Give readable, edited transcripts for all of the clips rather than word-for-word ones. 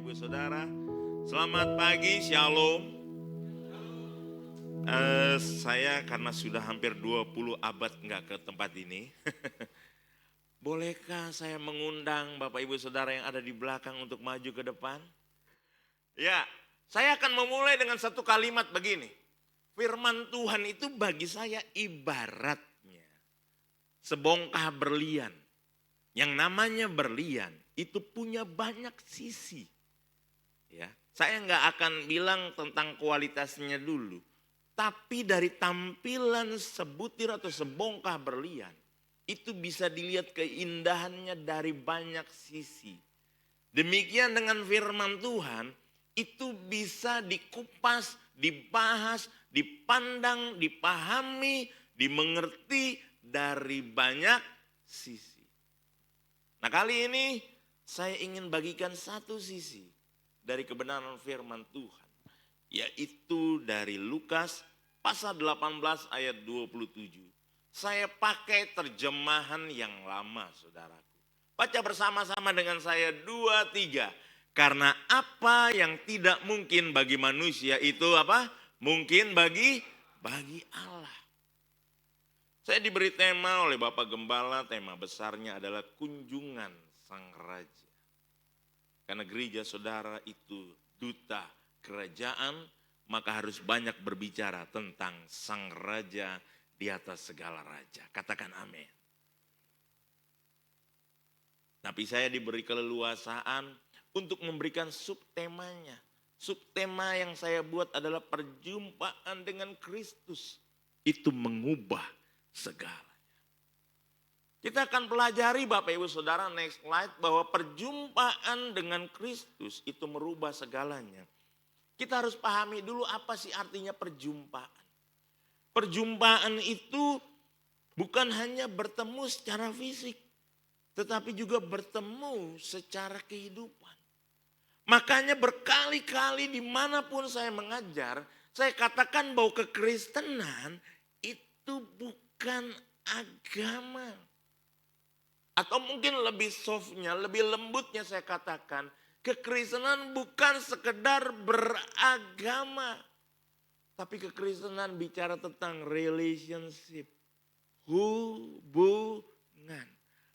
Ibu Saudara. Selamat pagi, Shalom. Saya karena sudah hampir 20 abad nggak ke tempat ini. Bolehkah saya mengundang Bapak Ibu Saudara yang ada di belakang untuk maju ke depan? Ya, saya akan memulai dengan satu kalimat begini. Firman Tuhan itu bagi saya ibaratnya sebongkah berlian. Yang namanya berlian itu punya banyak sisi. Ya, saya nggak akan bilang tentang kualitasnya dulu. Tapi dari tampilan sebutir atau sebongkah berlian, itu bisa dilihat keindahannya dari banyak sisi. Demikian dengan firman Tuhan, itu bisa dikupas, dibahas, dipandang, dipahami, dimengerti dari banyak sisi. Nah, kali ini saya ingin bagikan satu sisi dari kebenaran firman Tuhan, yaitu dari Lukas pasal 18 ayat 27. Saya pakai terjemahan yang lama, saudaraku. Baca bersama-sama dengan saya 2, 3. Karena apa yang tidak mungkin bagi manusia itu apa? Mungkin bagi Allah. Saya diberi tema oleh Bapak Gembala, tema besarnya adalah kunjungan Sang Raja. Karena gereja saudara itu duta kerajaan, maka harus banyak berbicara tentang Sang Raja di atas segala raja. Katakan amin. Tapi saya diberi keleluasaan untuk memberikan subtemanya. Subtema yang saya buat adalah perjumpaan dengan Kristus. Itu mengubah segalanya. Kita akan pelajari Bapak Ibu Saudara next slide bahwa perjumpaan dengan Kristus itu merubah segalanya. Kita harus pahami dulu apa sih artinya perjumpaan. Perjumpaan itu bukan hanya bertemu secara fisik, tetapi juga bertemu secara kehidupan. Makanya berkali-kali dimanapun saya mengajar, saya katakan bahwa kekristenan itu bukan agama. Atau mungkin lebih softnya, lebih lembutnya saya katakan, kekristenan bukan sekedar beragama. Tapi kekristenan bicara tentang relationship, hubungan.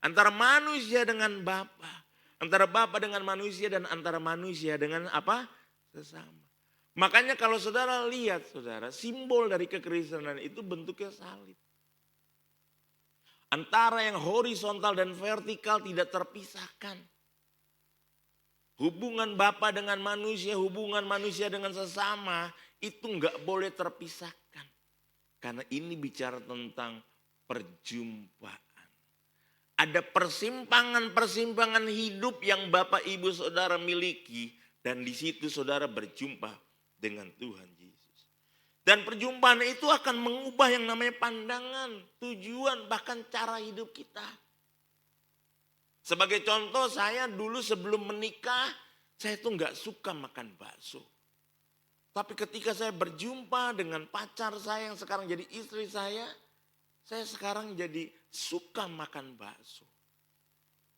Antara manusia dengan Bapa, antara Bapa dengan manusia dan antara manusia dengan apa? Sesama. Makanya kalau saudara lihat saudara, simbol dari kekristenan itu bentuknya salib. Antara yang horizontal dan vertikal tidak terpisahkan. Hubungan Bapa dengan manusia, hubungan manusia dengan sesama itu enggak boleh terpisahkan. Karena ini bicara tentang perjumpaan. Ada persimpangan-persimpangan hidup yang Bapak Ibu Saudara miliki. Dan di situ saudara berjumpa dengan Tuhan Yesus. Dan perjumpaan itu akan mengubah yang namanya pandangan, tujuan, bahkan cara hidup kita. Sebagai contoh saya dulu sebelum menikah, saya tuh gak suka makan bakso. Tapi ketika saya berjumpa dengan pacar saya yang sekarang jadi istri saya sekarang jadi suka makan bakso.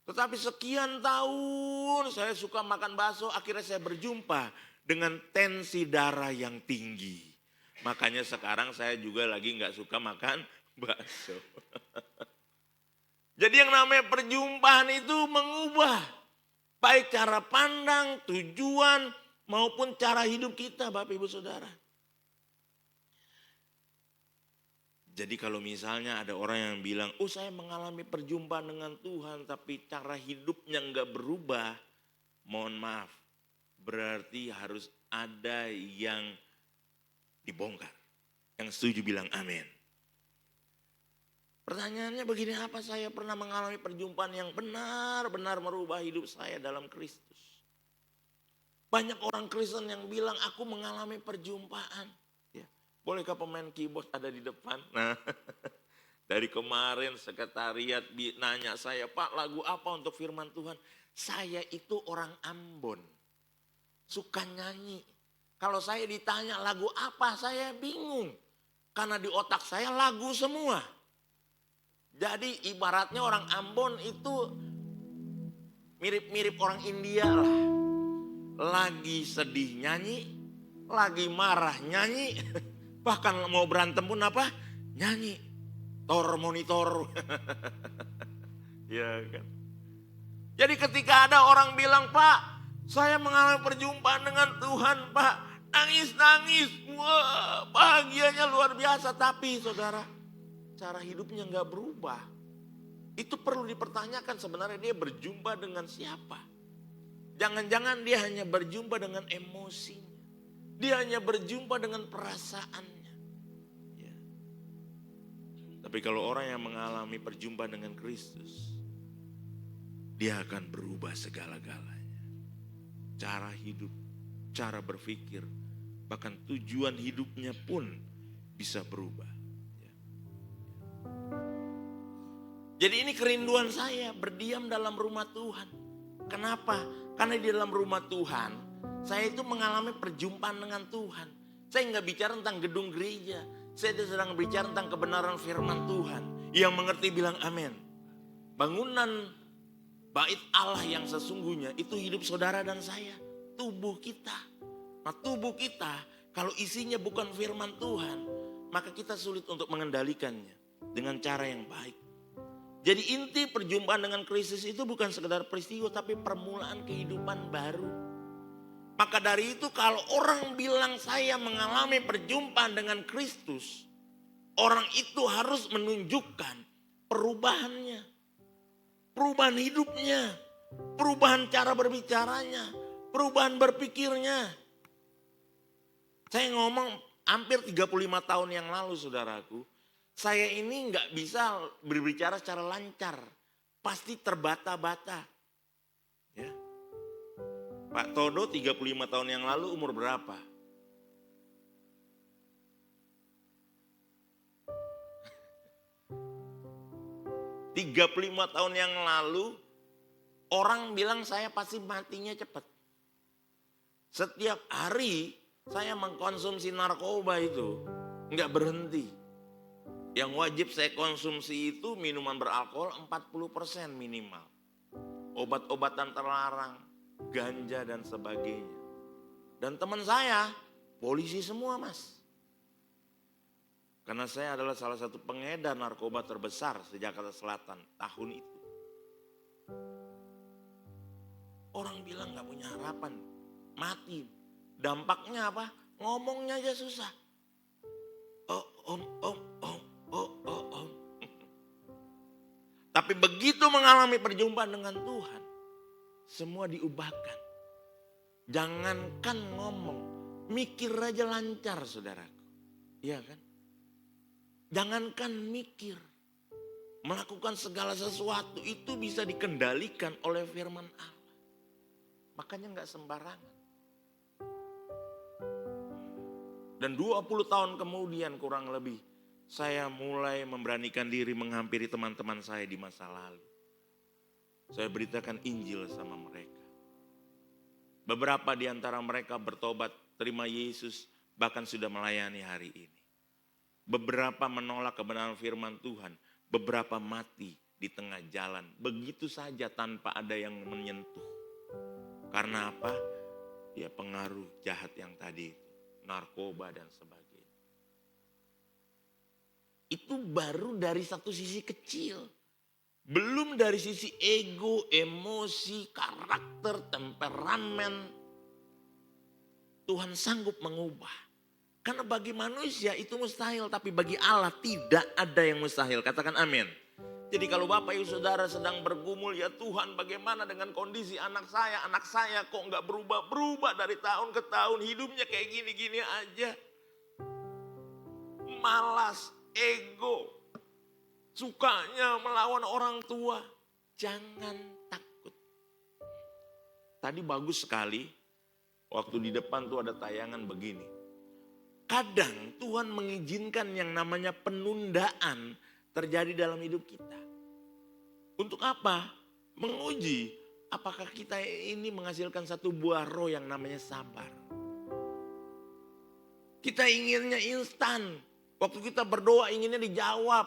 Tetapi sekian tahun saya suka makan bakso, akhirnya saya berjumpa dengan tensi darah yang tinggi. Makanya sekarang saya juga lagi gak suka makan bakso. Jadi yang namanya perjumpaan itu mengubah baik cara pandang, tujuan maupun cara hidup kita Bapak Ibu Saudara. Jadi kalau misalnya ada orang yang bilang, oh saya mengalami perjumpaan dengan Tuhan tapi cara hidupnya enggak berubah. Mohon maaf, berarti harus ada yang dibongkar. Yang setuju bilang amin. Pertanyaannya begini, apa saya pernah mengalami perjumpaan yang benar-benar merubah hidup saya dalam Kristus? Banyak orang Kristen yang bilang aku mengalami perjumpaan. Ya, bolehkah pemain keyboard ada di depan? Nah, dari kemarin sekretariat nanya saya, Pak lagu apa untuk firman Tuhan? Saya itu orang Ambon, suka nyanyi. Kalau saya ditanya lagu apa, saya bingung. Karena di otak saya lagu semua. Jadi ibaratnya orang Ambon itu mirip-mirip orang India lah. lagi sedih nyanyi, lagi marah nyanyi, bahkan mau berantem pun apa? Nyanyi. Monitor. Ya kan. Jadi ketika ada orang bilang, Pak, saya mengalami perjumpaan dengan Tuhan, Pak. Nangis-nangis, wah bahagianya luar biasa. Tapi saudara, cara hidupnya gak berubah. Itu perlu dipertanyakan sebenarnya dia berjumpa dengan siapa. Jangan-jangan dia hanya berjumpa dengan emosinya. Dia hanya berjumpa dengan perasaannya. Ya. Tapi kalau orang yang mengalami perjumpaan dengan Kristus, dia akan berubah segala-galanya. Cara hidup, cara berpikir, bahkan tujuan hidupnya pun bisa berubah. Ya. Jadi ini kerinduan saya, berdiam dalam rumah Tuhan. Kenapa? Karena di dalam rumah Tuhan, saya itu mengalami perjumpaan dengan Tuhan. Saya nggak bicara tentang gedung gereja. Saya sedang bicara tentang kebenaran firman Tuhan. Yang mengerti bilang amin. Bangunan bait Allah yang sesungguhnya itu hidup saudara dan saya. Tubuh kita. Nah tubuh kita kalau isinya bukan firman Tuhan, maka kita sulit untuk mengendalikannya dengan cara yang baik. Jadi inti perjumpaan dengan Kristus itu bukan sekedar peristiwa, tapi permulaan kehidupan baru. Maka dari itu kalau orang bilang saya mengalami perjumpaan dengan Kristus, orang itu harus menunjukkan perubahannya. Perubahan hidupnya, perubahan cara berbicaranya, perubahan berpikirnya. Saya ngomong hampir 35 tahun yang lalu saudaraku, saya ini nggak bisa berbicara secara lancar, pasti terbata-bata. Ya. Pak Todo 35 tahun yang lalu umur berapa? Tiga 35 tahun yang lalu orang bilang saya pasti matinya cepat. Setiap hari saya mengkonsumsi narkoba itu nggak berhenti. Yang wajib saya konsumsi itu minuman beralkohol 40% minimal. Obat-obatan terlarang, ganja dan sebagainya. Dan teman saya polisi semua mas. Karena saya adalah salah satu pengedar narkoba terbesar sejak Jakarta Selatan tahun itu. Orang bilang gak punya harapan, mati. Dampaknya apa? Ngomongnya aja susah. Tapi begitu mengalami perjumpaan dengan Tuhan, semua diubahkan. Jangankan ngomong, mikir aja lancar saudaraku. Iya kan? Jangankan mikir, melakukan segala sesuatu itu bisa dikendalikan oleh firman Allah. Makanya gak sembarangan. Dan 20 tahun kemudian kurang lebih, saya mulai memberanikan diri menghampiri teman-teman saya di masa lalu. Saya beritakan Injil sama mereka. Beberapa di antara mereka bertobat, terima Yesus, bahkan sudah melayani hari ini. Beberapa menolak kebenaran firman Tuhan, beberapa mati di tengah jalan. Begitu saja tanpa ada yang menyentuh. Karena apa? Ya pengaruh jahat yang tadi, narkoba dan sebagainya. Itu baru dari satu sisi kecil. Belum dari sisi ego, emosi, karakter, temperamen. Tuhan sanggup mengubah. Karena bagi manusia itu mustahil, tapi bagi Allah tidak ada yang mustahil. Katakan amin. Jadi kalau Bapak Ibu Saudara sedang bergumul, ya Tuhan bagaimana dengan kondisi anak saya kok nggak berubah-berubah dari tahun ke tahun, hidupnya kayak gini-gini aja. Malas, ego, sukanya melawan orang tua. Jangan takut. Tadi bagus sekali, waktu di depan tuh ada tayangan begini. Kadang Tuhan mengizinkan yang namanya penundaan terjadi dalam hidup kita. Untuk apa? Menguji apakah kita ini menghasilkan satu buah roh yang namanya sabar. Kita inginnya instan. Waktu kita berdoa inginnya dijawab.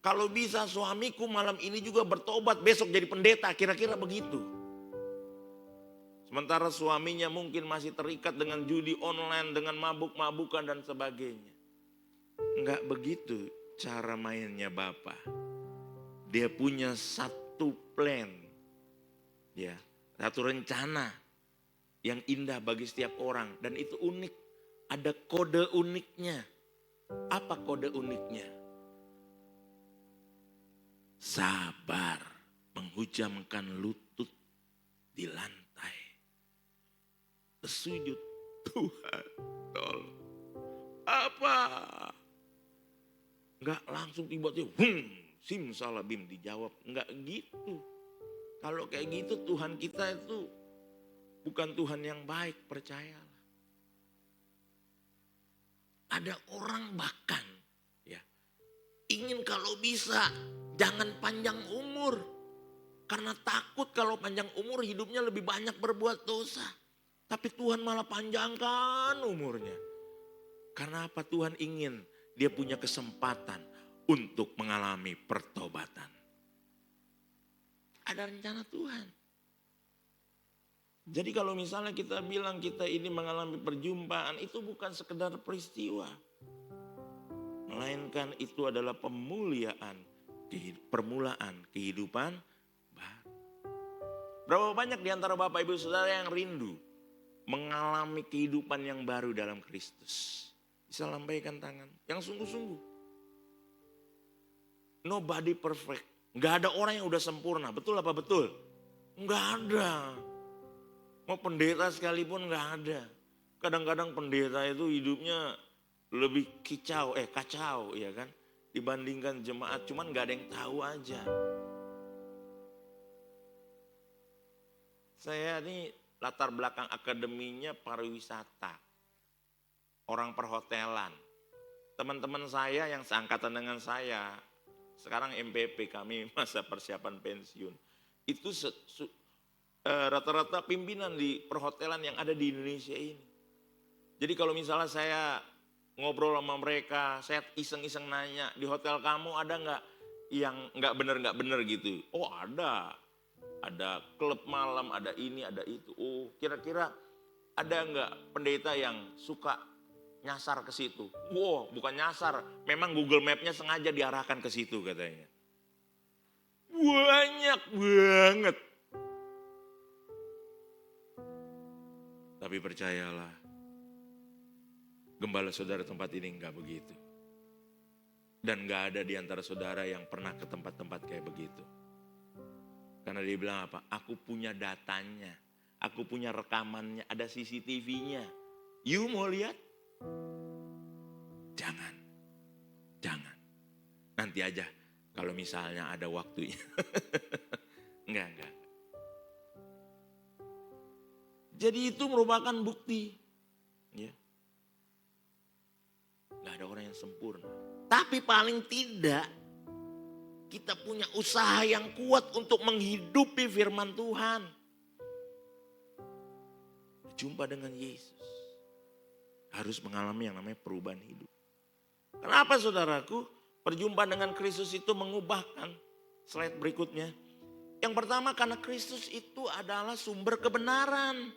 Kalau bisa suamiku malam ini juga bertobat, besok jadi pendeta, kira-kira begitu. Sementara suaminya mungkin masih terikat dengan judi online, dengan mabuk-mabukan dan sebagainya. Enggak begitu cara mainnya Bapa. Dia punya satu plan, ya, satu rencana yang indah bagi setiap orang dan itu unik. Ada kode uniknya. Apa kode uniknya? Sabar, menghujamkan lutut di lantai. Bersujud, Tuhan tolong. Apa? Enggak langsung tiba-tiba, simsalabim dijawab. Enggak gitu. Kalau kayak gitu Tuhan kita itu bukan Tuhan yang baik, percayalah. Ada orang bahkan ya ingin kalau bisa jangan panjang umur. Karena takut kalau panjang umur hidupnya lebih banyak berbuat dosa. Tapi Tuhan malah panjangkan umurnya. Karena apa? Tuhan ingin dia punya kesempatan untuk mengalami pertobatan. Ada rencana Tuhan. Jadi kalau misalnya kita bilang kita ini mengalami perjumpaan, itu bukan sekedar peristiwa. Melainkan itu adalah permulaan kehidupan baru. Berapa banyak di antara Bapak Ibu Saudara yang rindu mengalami kehidupan yang baru dalam Kristus? Bisa lambaikan tangan, yang sungguh-sungguh. Nobody perfect. Gak ada orang yang udah sempurna, betul apa betul? Gak ada. Mau pendeta sekalipun gak ada. Kadang-kadang pendeta itu hidupnya lebih kacau ya kan. Dibandingkan jemaat, cuman gak ada yang tahu aja. Saya ini latar belakang akademinya pariwisata. Orang perhotelan. Teman-teman saya yang seangkatan dengan saya, sekarang MPP kami masa persiapan pensiun. Itu rata-rata pimpinan di perhotelan yang ada di Indonesia ini. Jadi kalau misalnya saya ngobrol sama mereka, saya iseng-iseng nanya, di hotel kamu ada nggak yang nggak bener gitu? Oh ada klub malam, ada ini, ada itu. Oh kira-kira ada nggak pendeta yang suka nyasar ke situ? Wow, bukan nyasar, memang Google Map-nya sengaja diarahkan ke situ katanya. Banyak banget. Tapi percayalah, gembala saudara tempat ini enggak begitu. Dan enggak ada di antara saudara yang pernah ke tempat-tempat kayak begitu. Karena dia bilang apa? Aku punya datanya, aku punya rekamannya, ada CCTV-nya. You mau lihat? Jangan. Nanti aja kalau misalnya ada waktunya. Enggak. Jadi itu merupakan bukti. Ya. Gak ada orang yang sempurna. Tapi paling tidak kita punya usaha yang kuat untuk menghidupi firman Tuhan. Jumpa dengan Yesus. Harus mengalami yang namanya perubahan hidup. Kenapa saudaraku? Perjumpaan dengan Kristus itu mengubahkan. Slide berikutnya. Yang pertama karena Kristus itu adalah sumber kebenaran.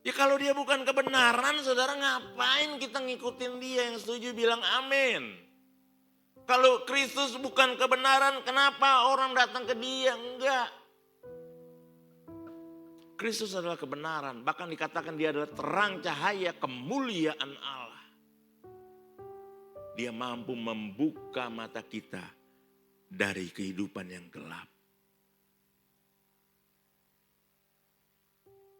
Ya kalau dia bukan kebenaran, saudara ngapain kita ngikutin dia? Yang setuju bilang amin. Kalau Kristus bukan kebenaran, kenapa orang datang ke dia? Enggak. Kristus adalah kebenaran. Bahkan dikatakan dia adalah terang cahaya kemuliaan Allah. Dia mampu membuka mata kita dari kehidupan yang gelap.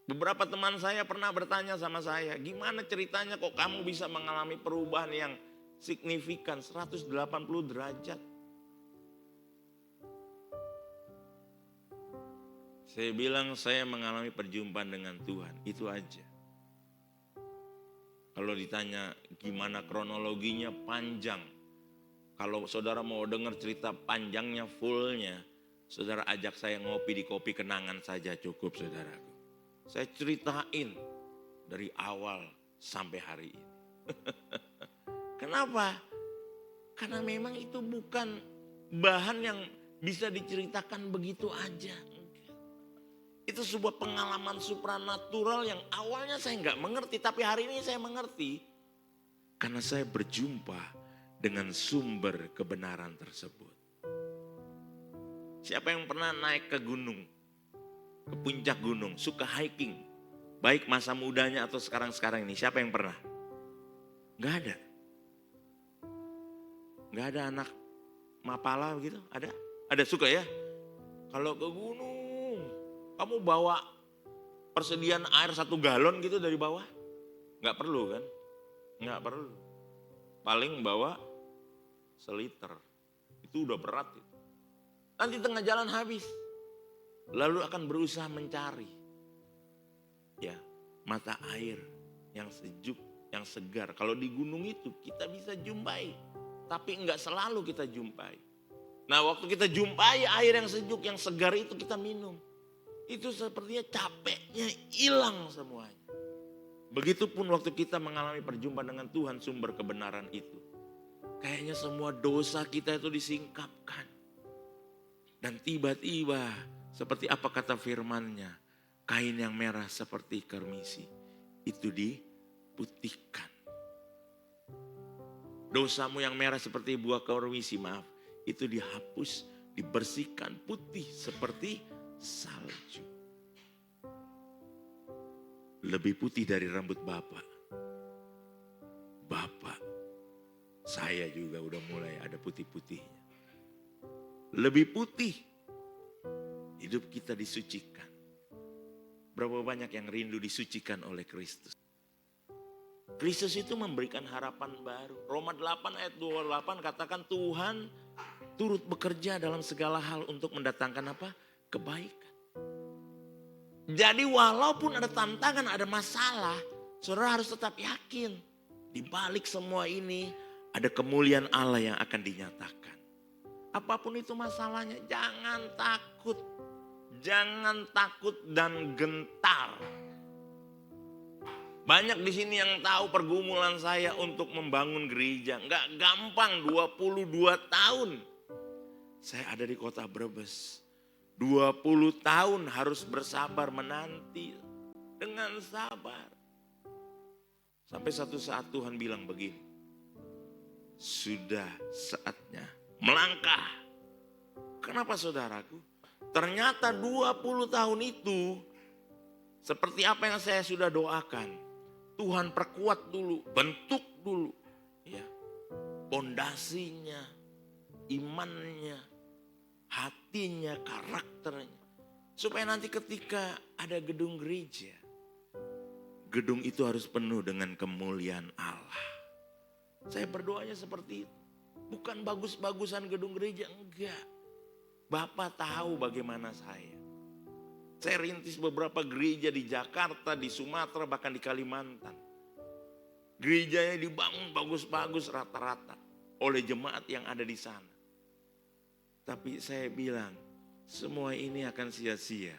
Beberapa teman saya pernah bertanya sama saya, gimana ceritanya kok kamu bisa mengalami perubahan yang signifikan 180 derajat? Saya bilang saya mengalami perjumpaan dengan Tuhan, itu aja. Kalau ditanya gimana kronologinya panjang. Kalau saudara mau dengar cerita panjangnya fullnya, saudara ajak saya ngopi di Kopi Kenangan saja cukup saudaraku. Saya ceritain dari awal sampai hari ini. Kenapa? Karena memang itu bukan bahan yang bisa diceritakan begitu aja. Itu Itu sebuah pengalaman supranatural yang awalnya saya nggak mengerti, tapi hari ini saya mengerti. Karena saya berjumpa dengan sumber kebenaran tersebut. Siapa yang pernah naik ke gunung, ke puncak gunung, suka hiking, baik masa mudanya atau sekarang-sekarang ini, siapa yang pernah? Nggak ada. Nggak ada anak mapala gitu, ada? Ada suka ya? Kalau ke gunung, kamu bawa persediaan air 1 galon gitu dari bawah? Nggak perlu kan? Nggak perlu. Paling bawa seliter. Itu udah berat. Nanti tengah jalan habis. Lalu akan berusaha mencari. Ya, mata air yang sejuk, yang segar. Kalau di gunung itu kita bisa jumpai. Tapi enggak selalu kita jumpai. Nah, waktu kita jumpai air yang sejuk, yang segar itu kita minum. Itu sepertinya capeknya hilang semuanya. Begitupun waktu kita mengalami perjumpaan dengan Tuhan, sumber kebenaran itu. Kayaknya semua dosa kita itu disingkapkan. Dan tiba-tiba seperti apa kata firman-Nya, kain yang merah seperti kermisi itu diputihkan. Dosamu yang merah seperti buah kermisi, maaf, itu dihapus, dibersihkan putih seperti salju. Lebih putih dari rambut Bapak. Bapak, saya juga udah mulai ada putih-putihnya. Lebih putih. Hidup kita disucikan. Berapa banyak yang rindu disucikan oleh Kristus. Kristus itu memberikan harapan baru. Roma 8 ayat 28 katakan Tuhan turut bekerja dalam segala hal untuk mendatangkan apa? Kebaikan. Jadi walaupun ada tantangan, ada masalah, saudara harus tetap yakin. Di balik semua ini ada kemuliaan Allah yang akan dinyatakan. Apapun itu masalahnya, jangan takut. Jangan takut dan gentar. Banyak di sini yang tahu pergumulan saya untuk membangun gereja. Enggak gampang, 22 tahun. Saya ada di kota Brebes. 20 tahun harus bersabar menanti. Dengan sabar. Sampai satu saat Tuhan bilang begini. Sudah saatnya melangkah. Kenapa saudaraku? Ternyata 20 tahun itu seperti apa yang saya sudah doakan. Tuhan perkuat dulu, bentuk dulu. Ya, pondasinya, imannya, hatinya, karakternya. Supaya nanti ketika ada gedung gereja, gedung itu harus penuh dengan kemuliaan Allah. Saya berdoanya seperti itu. Bukan bagus-bagusan gedung gereja, enggak. Bapak tahu bagaimana saya. Saya rintis beberapa gereja di Jakarta, di Sumatera, bahkan di Kalimantan. Gerejanya dibangun bagus-bagus rata-rata oleh jemaat yang ada di sana. Tapi saya bilang, semua ini akan sia-sia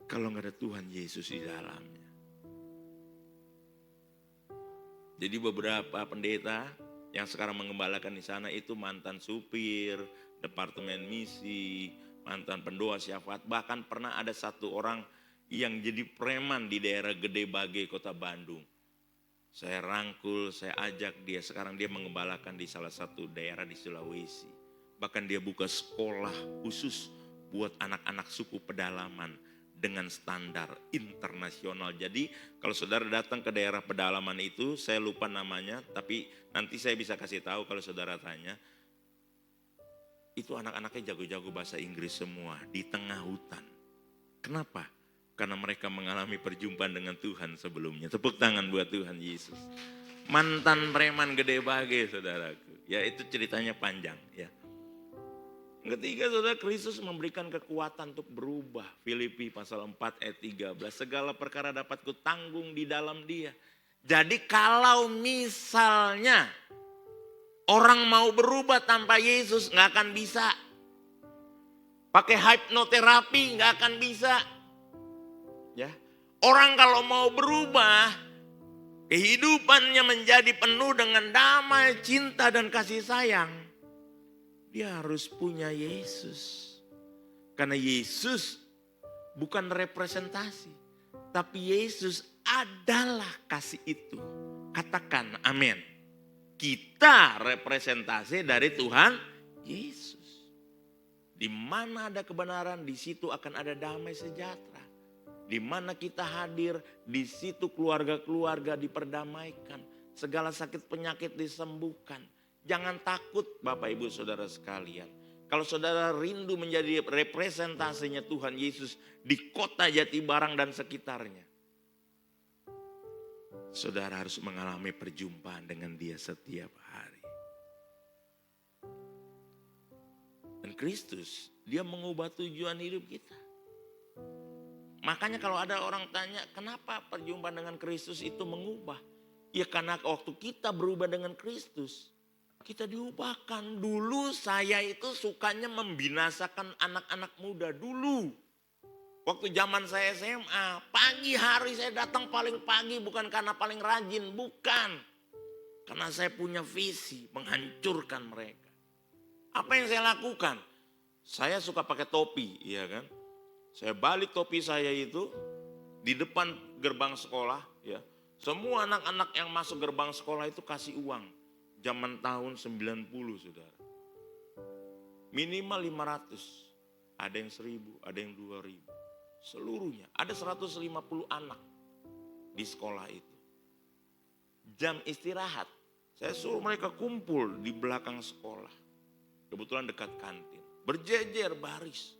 kalau nggak ada Tuhan Yesus di dalamnya. Jadi beberapa pendeta yang sekarang mengembalakan di sana itu mantan supir, departemen misi, mantan pendoa syafaat. Bahkan pernah ada satu orang yang jadi preman di daerah Gede Bage, Kota Bandung. Saya rangkul, saya ajak dia. Sekarang dia mengembalakan di salah satu daerah di Sulawesi. Bahkan dia buka sekolah khusus buat anak-anak suku pedalaman dengan standar internasional. Jadi kalau saudara datang ke daerah pedalaman itu, saya lupa namanya, tapi nanti saya bisa kasih tahu kalau saudara tanya. Itu anak-anaknya jago-jago bahasa Inggris semua di tengah hutan. Kenapa? Karena mereka mengalami perjumpaan dengan Tuhan sebelumnya. Tepuk tangan buat Tuhan Yesus. Mantan preman Gede Bage, saudaraku. Ya itu ceritanya panjang ya. Ketiga, saudara, Kristus memberikan kekuatan untuk berubah. Filipi pasal 4 ayat 13. Segala perkara dapat kutanggung di dalam Dia. Jadi kalau misalnya orang mau berubah tanpa Yesus nggak akan bisa. Pakai hipnoterapi nggak akan bisa. Ya, orang kalau mau berubah, kehidupannya menjadi penuh dengan damai, cinta dan kasih sayang. Dia harus punya Yesus. Karena Yesus bukan representasi. Tapi Yesus adalah kasih itu. Katakan amin. Kita representasi dari Tuhan Yesus. Di mana ada kebenaran, di situ akan ada damai sejahtera. Di mana kita hadir, di situ keluarga-keluarga diperdamaikan. Segala sakit penyakit disembuhkan. Jangan takut Bapak Ibu Saudara sekalian. Kalau saudara rindu menjadi representasinya Tuhan Yesus di kota Jatibarang dan sekitarnya. Saudara harus mengalami perjumpaan dengan dia setiap hari. Dan Kristus, dia mengubah tujuan hidup kita. Makanya kalau ada orang tanya, kenapa perjumpaan dengan Kristus itu mengubah? Ya karena waktu kita berubah dengan Kristus, kita diubahkan. Dulu saya itu sukanya membinasakan anak-anak muda dulu. Waktu zaman saya SMA, pagi hari saya datang paling pagi bukan karena paling rajin, bukan. Karena saya punya visi menghancurkan mereka. Apa yang saya lakukan? Saya suka pakai topi, iya kan? Saya balik topi saya itu di depan gerbang sekolah, ya. Semua anak-anak yang masuk gerbang sekolah itu kasih uang. Zaman tahun 90 saudara. Minimal 500. Ada yang 1000, ada yang 2000. Seluruhnya. Ada 150 anak di sekolah itu. Jam istirahat. Saya suruh mereka kumpul di belakang sekolah. Kebetulan dekat kantin. Berjejer baris.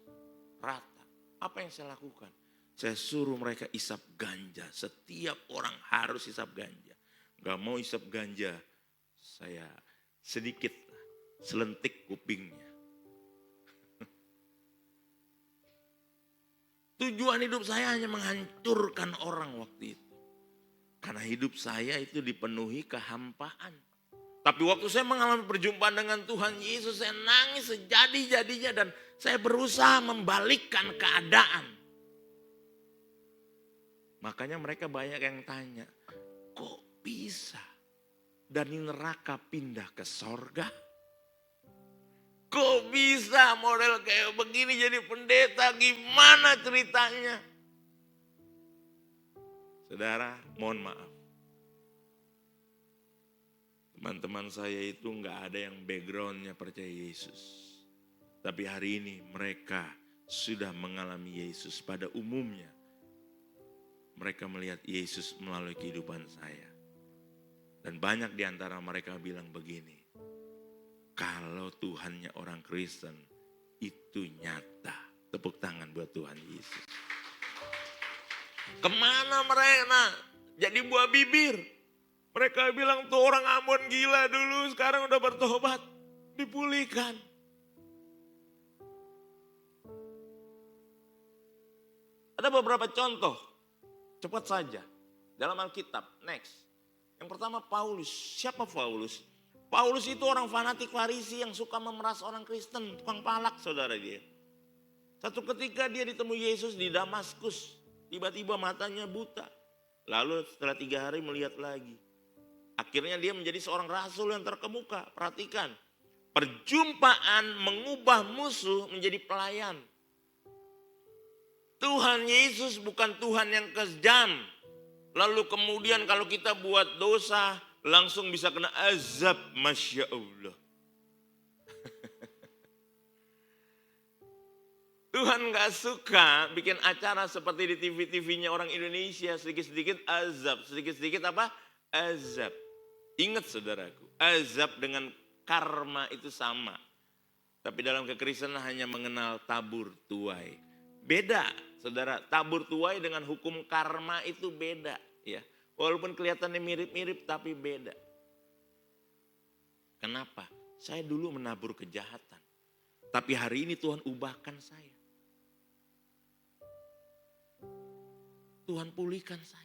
Rata. Apa yang saya lakukan? Saya suruh mereka isap ganja. Setiap orang harus isap ganja. Gak mau isap ganja. Saya sedikit selentik kupingnya. Tujuan hidup saya hanya menghancurkan orang waktu itu. Karena hidup saya itu dipenuhi kehampaan. Tapi waktu saya mengalami perjumpaan dengan Tuhan Yesus, saya nangis sejadi-jadinya dan saya berusaha membalikkan keadaan. Makanya mereka banyak yang tanya, kok bisa dari neraka pindah ke sorga? Kok bisa model kayak begini jadi pendeta, gimana ceritanya? Saudara, mohon maaf. Teman-teman saya itu nggak ada yang backgroundnya percaya Yesus. Tapi hari ini mereka sudah mengalami Yesus pada umumnya. Mereka melihat Yesus melalui kehidupan saya. Dan banyak di antara mereka bilang begini. Kalau Tuhannya orang Kristen itu nyata. Tepuk tangan buat Tuhan Yesus. Kemana mereka? Jadi buah bibir. Mereka bilang tuh orang Ambon gila dulu, sekarang udah bertobat. Dipulihkan. Ada beberapa contoh, cepat saja. Dalam Alkitab, next. Yang pertama Paulus. Siapa Paulus? Paulus itu orang fanatik Farisi yang suka memeras orang Kristen. Tukang palak saudara dia. Satu ketika dia ditemui Yesus di Damaskus. Tiba-tiba matanya buta. Lalu setelah 3 hari melihat lagi. Akhirnya dia menjadi seorang rasul yang terkemuka. Perhatikan. Perjumpaan mengubah musuh menjadi pelayan. Tuhan Yesus bukan Tuhan yang kejam. Lalu kemudian kalau kita buat dosa langsung bisa kena azab. Masya Allah. Tuhan gak suka bikin acara seperti di TV-TV-nya orang Indonesia. Sedikit-sedikit azab. Sedikit-sedikit apa? Azab. Ingat saudaraku, azab dengan karma itu sama. Tapi dalam kekristenan hanya mengenal tabur tuai. Beda saudara, tabur tuai dengan hukum karma itu beda. Ya, walaupun kelihatannya mirip-mirip tapi beda. Kenapa? Saya dulu menabur kejahatan. Tapi hari ini Tuhan ubahkan saya. Tuhan pulihkan saya.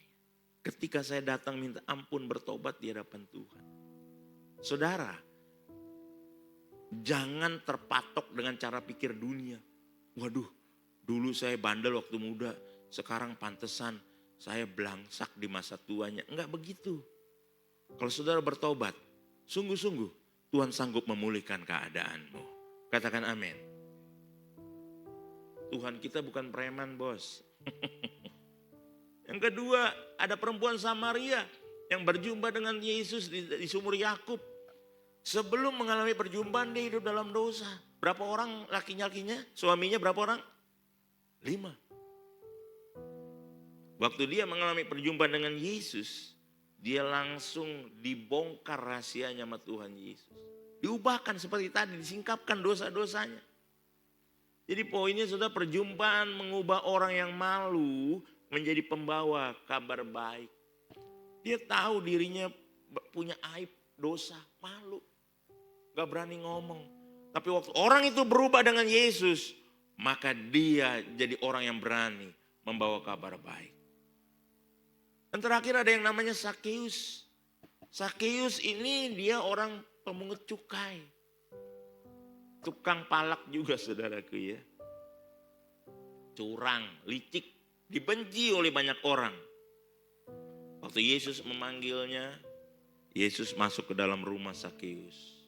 Ketika saya datang minta ampun bertobat di hadapan Tuhan. Saudara, jangan terpatok dengan cara pikir dunia. Waduh, dulu saya bandel waktu muda, sekarang pantesan saya belangsak di masa tuanya. Enggak begitu. Kalau saudara bertobat, sungguh-sungguh Tuhan sanggup memulihkan keadaanmu. Katakan amin. Tuhan kita bukan preman, bos. Yang kedua, ada perempuan Samaria yang berjumpa dengan Yesus di sumur Yakub. Sebelum mengalami perjumpaan dia hidup dalam dosa. Berapa orang laki-lakinya, suaminya berapa orang? 5. Waktu dia mengalami perjumpaan dengan Yesus, dia langsung dibongkar rahasianya sama Tuhan Yesus. Diubahkan seperti tadi, disingkapkan dosa-dosanya. Jadi poinnya sudah perjumpaan mengubah orang yang malu menjadi pembawa kabar baik. Dia tahu dirinya punya aib, dosa, malu. Gak berani ngomong. Tapi waktu orang itu berubah dengan Yesus, maka dia jadi orang yang berani membawa kabar baik. Dan terakhir ada yang namanya Sakeus. Sakeus ini dia orang pemungut cukai. Tukang palak juga saudaraku ya. Curang, licik, dibenci oleh banyak orang. Waktu Yesus memanggilnya, Yesus masuk ke dalam rumah Sakeus.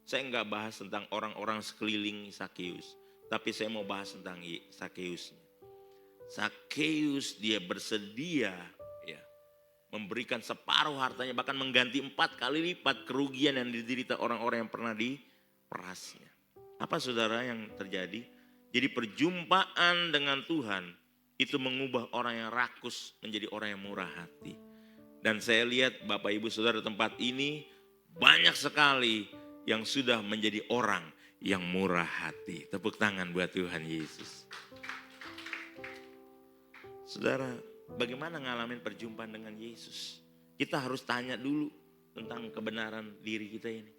Saya enggak bahas tentang orang-orang sekeliling Sakeus. Tapi saya mau bahas tentang Sakeusnya. Sakeus dia bersedia ya, memberikan separuh hartanya, bahkan mengganti 4 kali lipat kerugian yang diderita orang-orang yang pernah diperasnya. Apa saudara yang terjadi? Jadi perjumpaan dengan Tuhan itu mengubah orang yang rakus menjadi orang yang murah hati. Dan saya lihat Bapak Ibu Saudara tempat ini banyak sekali yang sudah menjadi orang yang murah hati. Tepuk tangan buat Tuhan Yesus. Saudara, bagaimana ngalamin perjumpaan dengan Yesus? Kita harus tanya dulu tentang kebenaran diri kita ini.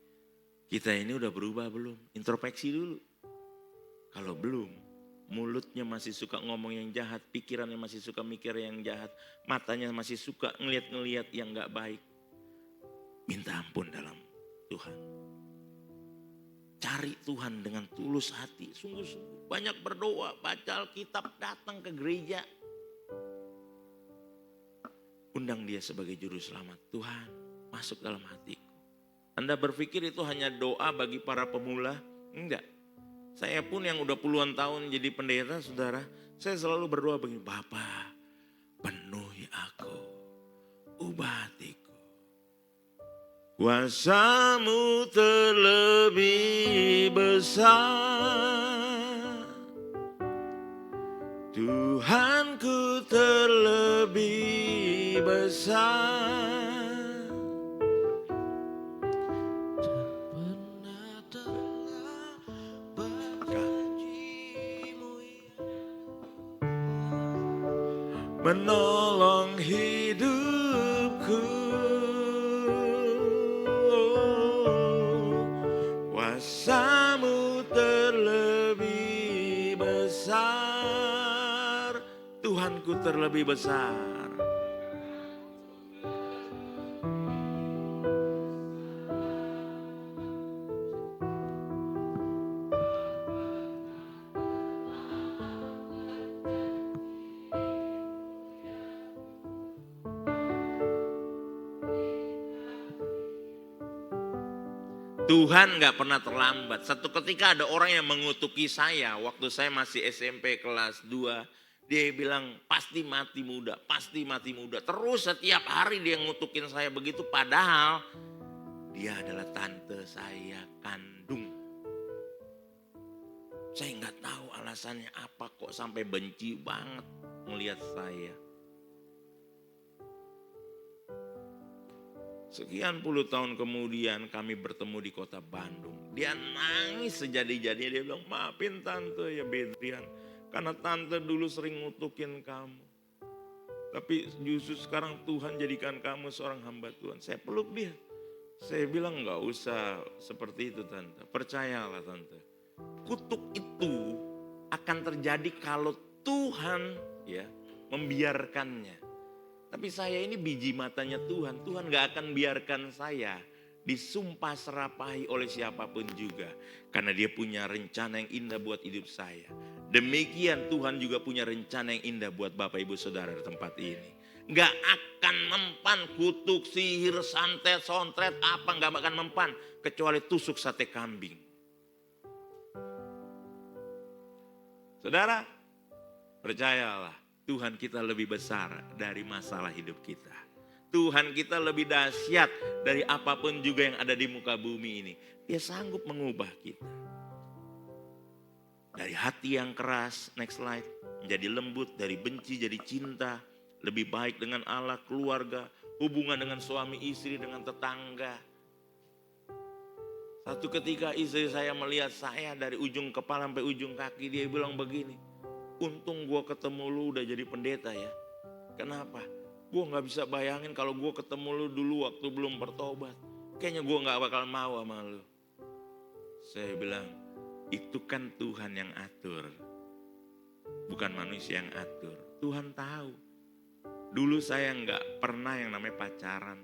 Kita ini udah berubah belum? Introspeksi dulu. Kalau belum, mulutnya masih suka ngomong yang jahat, pikirannya masih suka mikir yang jahat, matanya masih suka ngeliat-ngeliat yang gak baik. Minta ampun dalam Tuhan. Cari Tuhan dengan tulus hati, sungguh-sungguh. Banyak berdoa, baca Alkitab, datang ke gereja. Undang dia sebagai juru selamat. Tuhan, masuk dalam hatiku. Anda berpikir itu hanya doa bagi para pemula? Enggak. Saya pun yang udah puluhan tahun jadi pendeta, saudara. Saya selalu berdoa begini, Bapa, penuhi aku, ubah hatiku. Kuasa-Mu terlebih besar, Tuhanku terlebih besar. Menolong hidupku, kuasa-Mu terlebih besar, Tuhanku terlebih besar. Tuhan gak pernah terlambat. Satu ketika ada orang yang mengutuki saya waktu saya masih SMP kelas 2. Dia bilang pasti mati muda, pasti mati muda. Terus setiap hari dia ngutukin saya begitu. Padahal dia adalah tante saya kandung. Saya gak tahu alasannya apa kok sampai benci banget melihat saya. Sekian puluh tahun kemudian kami bertemu di kota Bandung. Dia nangis sejadi-jadinya. Dia bilang, maafin tante ya Bedrian. Karena tante dulu sering ngutukin kamu. Tapi justru sekarang Tuhan jadikan kamu seorang hamba Tuhan. Saya peluk dia. Saya bilang gak usah seperti itu tante. Percayalah tante. Kutuk itu akan terjadi kalau Tuhan ya membiarkannya. Tapi saya ini biji matanya Tuhan. Tuhan gak akan biarkan saya disumpah serapahi oleh siapapun juga. Karena dia punya rencana yang indah buat hidup saya. Demikian Tuhan juga punya rencana yang indah buat Bapak Ibu Saudara di tempat ini. Gak akan mempan kutuk, sihir, santet, sontret, apa gak akan mempan. Kecuali tusuk sate kambing. Saudara, Percayalah, Tuhan kita lebih besar dari masalah hidup kita. Tuhan kita lebih dahsyat dari apapun juga yang ada di muka bumi ini. Dia sanggup mengubah kita. Dari hati yang keras, next slide, menjadi lembut, dari benci jadi cinta, lebih baik dengan Allah, keluarga, hubungan dengan suami istri, dengan tetangga. Satu ketika istri saya melihat saya dari ujung kepala sampai ujung kaki, dia bilang begini, untung gue ketemu lu udah jadi pendeta ya. Kenapa? Gue gak bisa bayangin kalau gue ketemu lu dulu waktu belum bertobat. Kayaknya gue gak bakal mau sama lu. Saya bilang, itu kan Tuhan yang atur. Bukan manusia yang atur. Tuhan tahu. Dulu saya gak pernah yang namanya pacaran.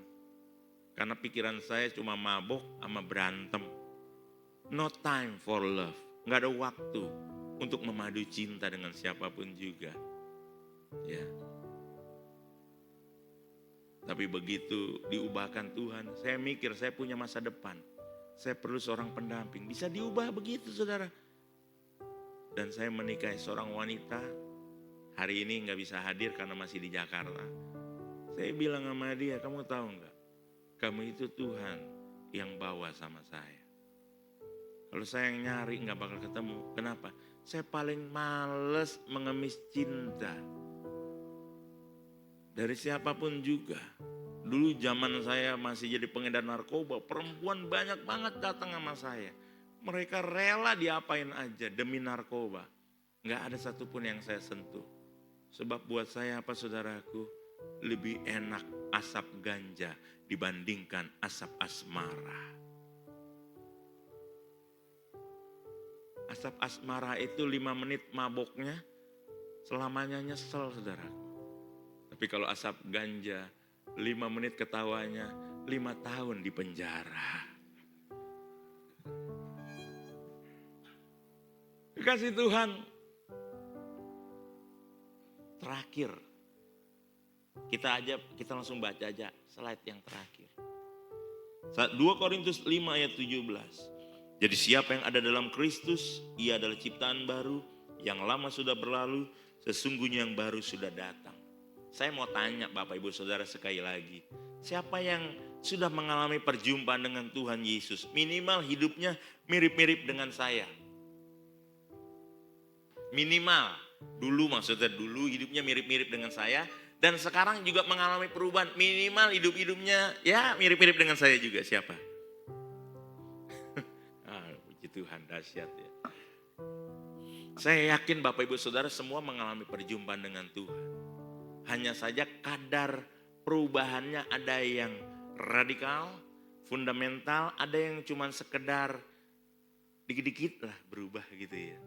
Karena pikiran saya cuma mabok sama berantem. No time for love. Gak ada waktu untuk memadu cinta dengan siapapun juga. Ya. Tapi begitu diubahkan Tuhan, saya mikir saya punya masa depan. Saya perlu seorang pendamping. Bisa diubah begitu saudara. Dan saya menikahi seorang wanita. Hari ini gak bisa hadir karena masih di Jakarta. Saya bilang sama dia, kamu tahu gak? Kamu itu Tuhan yang bawa sama saya. Kalau saya yang nyari gak bakal ketemu. Kenapa? Saya paling males mengemis cinta. Dari siapapun juga. Dulu zaman saya masih jadi pengedar narkoba, perempuan banyak banget datang sama saya. Mereka rela diapain aja demi narkoba. Gak ada satupun yang saya sentuh. Sebab buat saya apa saudaraku? Lebih enak asap ganja dibandingkan asap asmara. Asap asmara itu 5 menit maboknya, selamanya nyesel saudaraku. Tapi kalau asap ganja, 5 menit ketawanya, 5 tahun di penjara. Kasih Tuhan. Terakhir. Kita langsung baca aja slide yang terakhir. 2 Korintus 5 ayat 17. Jadi siapa yang ada dalam Kristus, ia adalah ciptaan baru, yang lama sudah berlalu, sesungguhnya yang baru sudah datang. Saya mau tanya Bapak Ibu Saudara sekali lagi. Siapa yang sudah mengalami perjumpaan dengan Tuhan Yesus? Minimal hidupnya mirip-mirip dengan saya. Minimal. Dulu hidupnya mirip-mirip dengan saya. Dan sekarang juga mengalami perubahan. Minimal hidupnya ya mirip-mirip dengan saya juga. Siapa? Puji Tuhan, dahsyat ya. Saya yakin Bapak Ibu Saudara semua mengalami perjumpaan dengan Tuhan. Hanya saja kadar perubahannya ada yang radikal, fundamental, ada yang cuma sekedar dikit-dikit lah berubah gitu ya.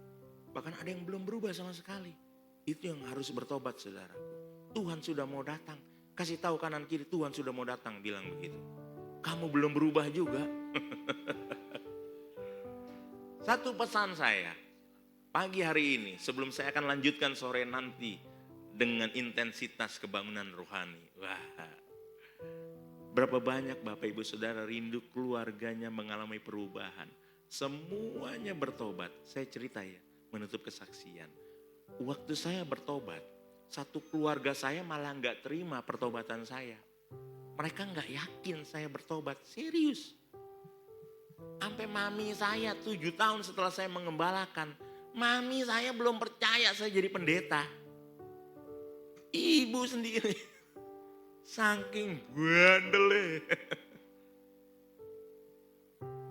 Bahkan ada yang belum berubah sama sekali. Itu yang harus bertobat saudaraku. Tuhan sudah mau datang. Kasih tahu kanan kiri, Tuhan sudah mau datang, bilang begitu. Kamu belum berubah juga. Satu pesan saya, pagi hari ini sebelum saya akan lanjutkan sore nanti dengan intensitas kebangunan rohani. Wah, berapa banyak Bapak Ibu Saudara rindu keluarganya mengalami perubahan. Semuanya bertobat. Saya cerita ya, menutup kesaksian. Waktu saya bertobat, satu keluarga saya malah gak terima pertobatan saya. Mereka gak yakin saya bertobat, serius. Sampai mami saya 7 tahun setelah saya mengembalakan, mami saya belum percaya saya jadi pendeta. Ibu sendiri, saking bandelnya.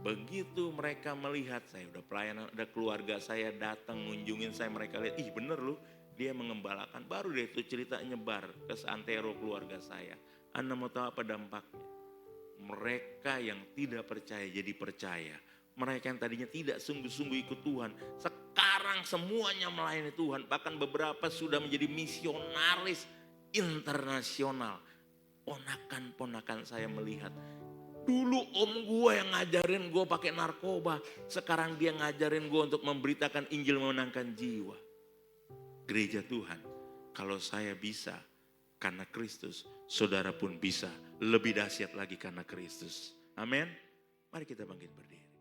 Begitu mereka melihat saya udah pelayanan, ada keluarga saya datang ngunjungin saya, mereka lihat, ih bener loh dia mengembalakan. Baru deh itu cerita nyebar ke seantero keluarga saya. Anda mau tahu apa dampaknya? Mereka yang tidak percaya jadi percaya. Mereka yang tadinya tidak sungguh-sungguh ikut Tuhan, sekarang semuanya melayani Tuhan. Bahkan beberapa sudah menjadi misionaris internasional. Ponakan-ponakan saya melihat, dulu om gue yang ngajarin gue pakai narkoba, sekarang dia ngajarin gue untuk memberitakan Injil memenangkan jiwa. Gereja Tuhan, kalau saya bisa karena Kristus, saudara pun bisa lebih dahsyat lagi karena Kristus. Amin. Mari kita bangkit berdiri.